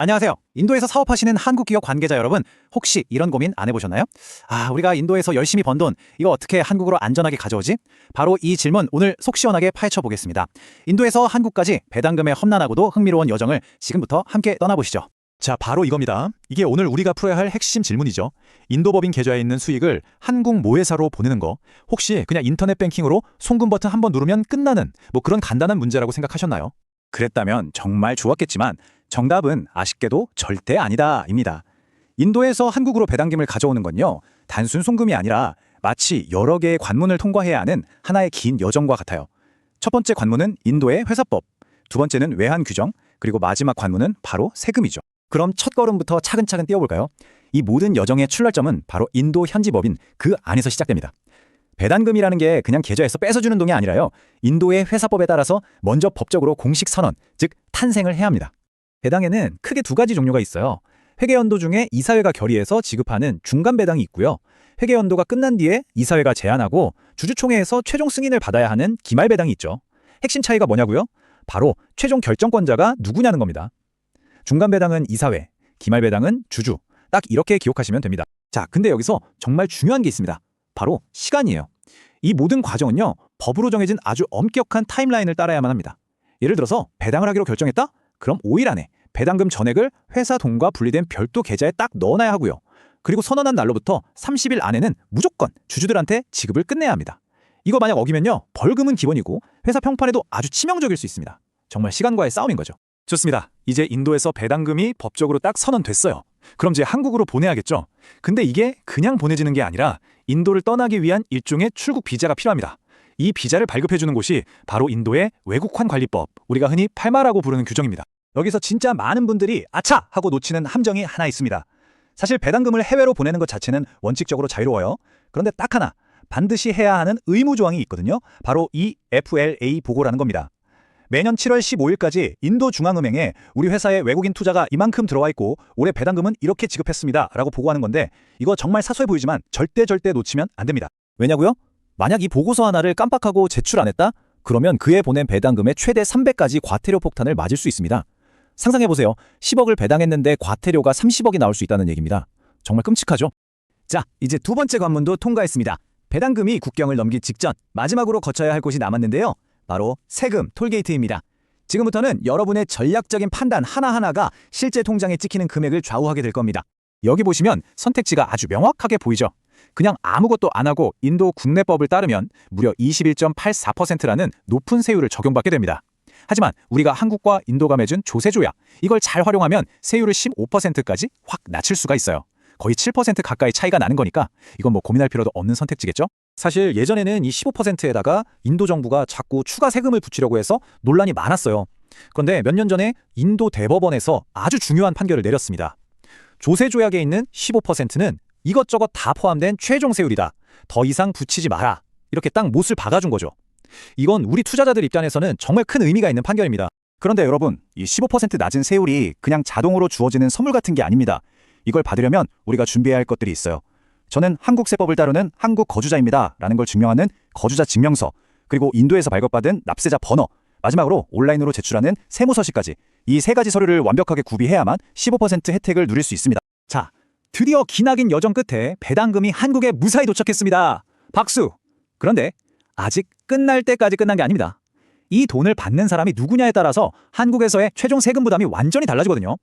안녕하세요. 인도에서 사업하시는 한국 기업 관계자 여러분, 혹시 이런 고민 안 해보셨나요? 우리가 인도에서 열심히 번 돈, 이거 어떻게 한국으로 안전하게 가져오지? 바로 이 질문 오늘 속 시원하게 파헤쳐 보겠습니다. 인도에서 한국까지 배당금의 험난하고도 흥미로운 여정을 지금부터 함께 떠나보시죠. 자, 바로 이겁니다. 이게 오늘 우리가 풀어야 할 핵심 질문이죠. 인도 법인 계좌에 있는 수익을 한국 모회사로 보내는 거, 혹시 그냥 인터넷 뱅킹으로 송금 버튼 한번 누르면 끝나는 그런 간단한 문제라고 생각하셨나요? 그랬다면 정말 좋았겠지만 정답은 아쉽게도 절대 아니다입니다. 인도에서 한국으로 배당금을 가져오는 건요, 단순 송금이 아니라 마치 여러 개의 관문을 통과해야 하는 하나의 긴 여정과 같아요. 첫 번째 관문은 인도의 회사법, 두 번째는 외환 규정, 그리고 마지막 관문은 바로 세금이죠. 그럼 첫 걸음부터 차근차근 띄워볼까요? 이 모든 여정의 출발점은 바로 인도 현지 법인 그 안에서 시작됩니다. 배당금이라는 게 그냥 계좌에서 뺏어주는 돈이 아니라요, 인도의 회사법에 따라서 먼저 법적으로 공식 선언, 즉 탄생을 해야 합니다. 배당에는 크게 두 가지 종류가 있어요. 회계연도 중에 이사회가 결의해서 지급하는 중간 배당이 있고요. 회계연도가 끝난 뒤에 이사회가 제안하고 주주총회에서 최종 승인을 받아야 하는 기말 배당이 있죠. 핵심 차이가 뭐냐고요? 바로 최종 결정권자가 누구냐는 겁니다. 중간 배당은 이사회, 기말 배당은 주주. 딱 이렇게 기억하시면 됩니다. 자, 근데 여기서 정말 중요한 게 있습니다. 바로 시간이에요. 이 모든 과정은요, 법으로 정해진 아주 엄격한 타임라인을 따라야만 합니다. 예를 들어서 배당을 하기로 결정했다? 그럼 5일 안에 배당금 전액을 회사 돈과 분리된 별도 계좌에 딱 넣어놔야 하고요. 그리고 선언한 날로부터 30일 안에는 무조건 주주들한테 지급을 끝내야 합니다. 이거 만약 어기면요, 벌금은 기본이고 회사 평판에도 아주 치명적일 수 있습니다. 정말 시간과의 싸움인 거죠. 좋습니다. 이제 인도에서 배당금이 법적으로 딱 선언됐어요. 그럼 이제 한국으로 보내야겠죠? 근데 이게 그냥 보내지는 게 아니라 인도를 떠나기 위한 일종의 출국 비자가 필요합니다. 이 비자를 발급해주는 곳이 바로 인도의 외국환 관리법, 우리가 흔히 팔마라고 부르는 규정입니다. 여기서 진짜 많은 분들이 아차! 하고 놓치는 함정이 하나 있습니다. 사실 배당금을 해외로 보내는 것 자체는 원칙적으로 자유로워요. 그런데 딱 하나, 반드시 해야 하는 의무 조항이 있거든요. 바로 이 FLA 보고라는 겁니다. 매년 7월 15일까지 인도중앙은행에 우리 회사에 외국인 투자가 이만큼 들어와 있고 올해 배당금은 이렇게 지급했습니다 라고 보고하는 건데, 이거 정말 사소해 보이지만 절대 놓치면 안 됩니다. 왜냐고요? 만약 이 보고서 하나를 깜빡하고 제출 안 했다? 그러면 그에 보낸 배당금의 최대 300까지 과태료 폭탄을 맞을 수 있습니다. 상상해보세요. 10억을 배당했는데 과태료가 30억이 나올 수 있다는 얘기입니다. 정말 끔찍하죠? 자, 이제 두 번째 관문도 통과했습니다. 배당금이 국경을 넘기 직전 마지막으로 거쳐야 할 곳이 남았는데요. 바로 세금, 톨게이트입니다. 지금부터는 여러분의 전략적인 판단 하나하나가 실제 통장에 찍히는 금액을 좌우하게 될 겁니다. 여기 보시면 선택지가 아주 명확하게 보이죠? 그냥 아무것도 안 하고 인도 국내법을 따르면 무려 21.84%라는 높은 세율을 적용받게 됩니다. 하지만 우리가 한국과 인도가 맺은 조세조약, 이걸 잘 활용하면 세율을 15%까지 확 낮출 수가 있어요. 거의 7% 가까이 차이가 나는 거니까 이건 고민할 필요도 없는 선택지겠죠? 사실 예전에는 이 15%에다가 인도 정부가 자꾸 추가 세금을 붙이려고 해서 논란이 많았어요. 그런데 몇 년 전에 인도 대법원에서 아주 중요한 판결을 내렸습니다. 조세조약에 있는 15%는 이것저것 다 포함된 최종 세율이다. 더 이상 붙이지 마라. 이렇게 딱 못을 박아준 거죠. 이건 우리 투자자들 입장에서는 정말 큰 의미가 있는 판결입니다. 그런데 여러분, 이 15% 낮은 세율이 그냥 자동으로 주어지는 선물 같은 게 아닙니다. 이걸 받으려면 우리가 준비해야 할 것들이 있어요. 저는 한국 세법을 따르는 한국 거주자입니다 라는 걸 증명하는 거주자 증명서, 그리고 인도에서 발급받은 납세자 번호, 마지막으로 온라인으로 제출하는 세무서식까지, 이 세 가지 서류를 완벽하게 구비해야만 15% 혜택을 누릴 수 있습니다. 자, 드디어 기나긴 여정 끝에 배당금이 한국에 무사히 도착했습니다. 박수! 그런데 아직 끝날 때까지 끝난 게 아닙니다. 이 돈을 받는 사람이 누구냐에 따라서 한국에서의 최종 세금 부담이 완전히 달라지거든요.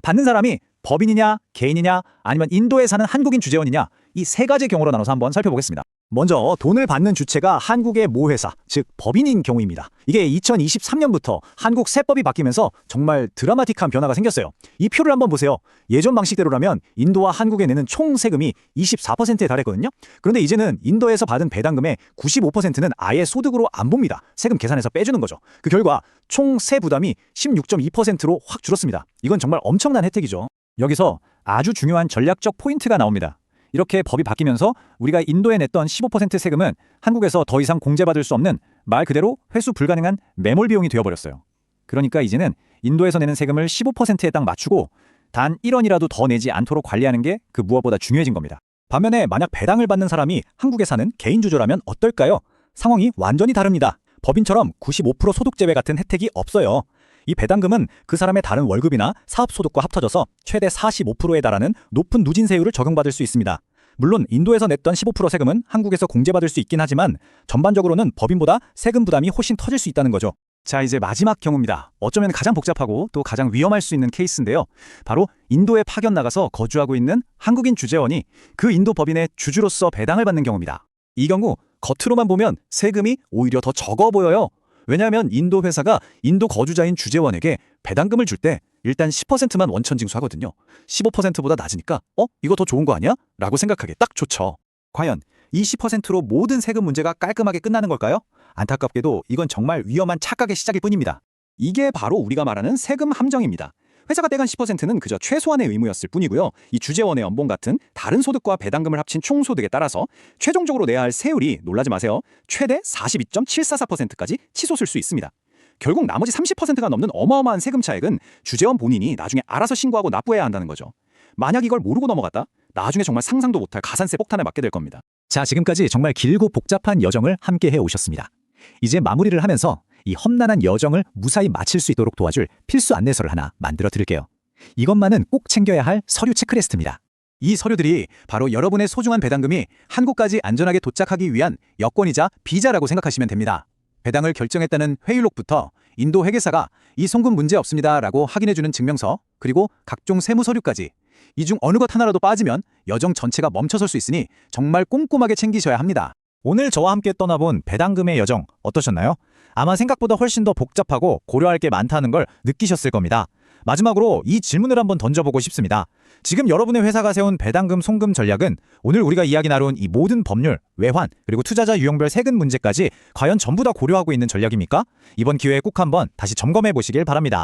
받는 사람이 법인이냐, 개인이냐, 아니면 인도에 사는 한국인 주재원이냐, 이 세 가지 경우로 나눠서 한번 살펴보겠습니다. 먼저 돈을 받는 주체가 한국의 모회사, 즉 법인인 경우입니다. 이게 2023년부터 한국 세법이 바뀌면서 정말 드라마틱한 변화가 생겼어요. 이 표를 한번 보세요. 예전 방식대로라면 인도와 한국에 내는 총 세금이 24%에 달했거든요. 그런데 이제는 인도에서 받은 배당금의 95%는 아예 소득으로 안 봅니다. 세금 계산해서 빼주는 거죠. 그 결과 총 세 부담이 16.2%로 확 줄었습니다. 이건 정말 엄청난 혜택이죠. 여기서 아주 중요한 전략적 포인트가 나옵니다. 이렇게 법이 바뀌면서 우리가 인도에 냈던 15% 세금은 한국에서 더 이상 공제받을 수 없는 말 그대로 회수 불가능한 매몰 비용이 되어버렸어요. 그러니까 이제는 인도에서 내는 세금을 15%에 딱 맞추고 단 1원이라도 더 내지 않도록 관리하는 게 그 무엇보다 중요해진 겁니다. 반면에 만약 배당을 받는 사람이 한국에 사는 개인 주주라면 어떨까요? 상황이 완전히 다릅니다. 법인처럼 95% 소득 제외 같은 혜택이 없어요. 이 배당금은 그 사람의 다른 월급이나 사업소득과 합쳐져서 최대 45%에 달하는 높은 누진세율을 적용받을 수 있습니다. 물론 인도에서 냈던 15% 세금은 한국에서 공제받을 수 있긴 하지만 전반적으로는 법인보다 세금 부담이 훨씬 터질 수 있다는 거죠. 자, 이제 마지막 경우입니다. 어쩌면 가장 복잡하고 또 가장 위험할 수 있는 케이스인데요. 바로 인도에 파견 나가서 거주하고 있는 한국인 주재원이 그 인도 법인의 주주로서 배당을 받는 경우입니다. 이 경우 겉으로만 보면 세금이 오히려 더 적어 보여요. 왜냐하면 인도 회사가 인도 거주자인 주재원에게 배당금을 줄 때 일단 10%만 원천 징수하거든요. 15%보다 낮으니까 이거 더 좋은 거 아니야? 라고 생각하기 딱 좋죠. 과연 이 10%로 모든 세금 문제가 깔끔하게 끝나는 걸까요? 안타깝게도 이건 정말 위험한 착각의 시작일 뿐입니다. 이게 바로 우리가 말하는 세금 함정입니다. 회사가 떼간 10%는 그저 최소한의 의무였을 뿐이고요. 이 주재원의 연봉 같은 다른 소득과 배당금을 합친 총소득에 따라서 최종적으로 내야 할 세율이, 놀라지 마세요, 최대 42.744%까지 치솟을 수 있습니다. 결국 나머지 30%가 넘는 어마어마한 세금 차액은 주재원 본인이 나중에 알아서 신고하고 납부해야 한다는 거죠. 만약 이걸 모르고 넘어갔다? 나중에 정말 상상도 못할 가산세 폭탄에 맞게 될 겁니다. 자, 지금까지 정말 길고 복잡한 여정을 함께 해오셨습니다. 이제 마무리를 하면서 이 험난한 여정을 무사히 마칠 수 있도록 도와줄 필수 안내서를 하나 만들어 드릴게요. 이것만은 꼭 챙겨야 할 서류 체크리스트입니다. 이 서류들이 바로 여러분의 소중한 배당금이 한국까지 안전하게 도착하기 위한 여권이자 비자라고 생각하시면 됩니다. 배당을 결정했다는 회의록부터 인도 회계사가 이 송금 문제 없습니다 라고 확인해주는 증명서, 그리고 각종 세무 서류까지 이 중 어느 것 하나라도 빠지면 여정 전체가 멈춰설 수 있으니 정말 꼼꼼하게 챙기셔야 합니다. 오늘 저와 함께 떠나본 배당금의 여정 어떠셨나요? 아마 생각보다 훨씬 더 복잡하고 고려할 게 많다는 걸 느끼셨을 겁니다. 마지막으로 이 질문을 한번 던져보고 싶습니다. 지금 여러분의 회사가 세운 배당금 송금 전략은 오늘 우리가 이야기 나눈 이 모든 법률, 외환, 그리고 투자자 유형별 세금 문제까지 과연 전부 다 고려하고 있는 전략입니까? 이번 기회에 꼭 한번 다시 점검해 보시길 바랍니다.